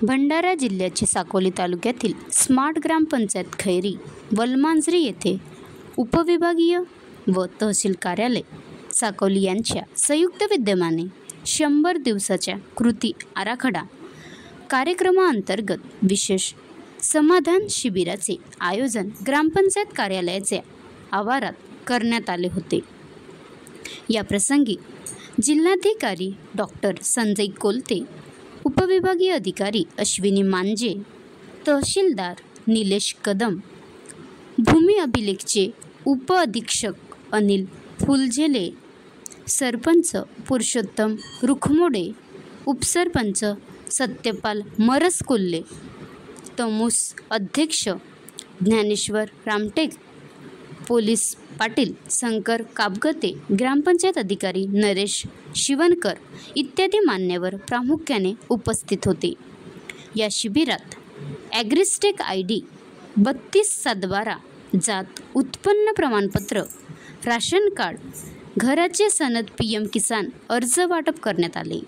भंडारा जिल्ह्याच्या साकोली तालुक्यातील स्मार्ट ग्रामपंचायत खैरी वलमांजरी येथे उपविभागीय व तहसील कार्यालय साकोली यांच्या संयुक्त विद्यमाने 100 दिवसाच्या कृती आराखडा कार्यक्रमाअंतर्गत विशेष समाधान शिबिराचे आयोजन ग्रामपंचायत कार्यालयाच्या आवारात करण्यात आले होते। या प्रसंगी जिल्हाधिकारी डॉक्टर संजय कोलते, उपविभागीय अधिकारी अश्विनी मांजे, तहसीलदार निलेश कदम, भूमी अभिलेखचे उप अधीक्षक अनिल फुलझेले, सरपंच पुरुषोत्तम रुखमोडे, उपसरपंच सत्यपाल मरसकोल्हे, तमूस अध्यक्ष ज्ञानेश्वर रामटेक, पोलीस पाटील शंकर काबगते, ग्रामपंचायत अधिकारी नरेश शिवनकर इत्यादी मान्यवर प्रामुख्याने उपस्थित होते। या शिबिरात ॲग्रिस्टेक ID 32/7/12 जात उत्पन्न प्रमाणपत्र, राशन कार्ड, घराचे सनद, PM किसान अर्ज वाटप करण्यात आले।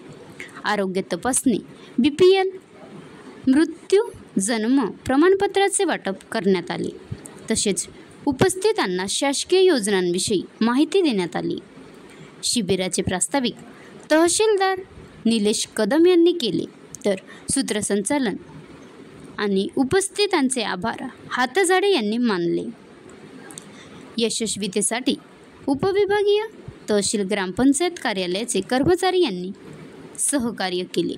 आरोग्य तपासणी, BPL, मृत्यू जन्म प्रमाणपत्राचे वाटप करण्यात आले। तसेच उपस्थितांना शासकीय योजनांविषयी माहिती देण्यात आली। शिबिराचे प्रास्ताविक तहसीलदार निलेश कदम यांनी केले, तर सूत्रसंचालन आणि उपस्थितांचे आभार हातझाडे यांनी मानले। यशस्वीतेसाठी उपविभागीय तहसील ग्रामपंचायत कार्यालयाचे कर्मचारी यांनी सहकार्य केले।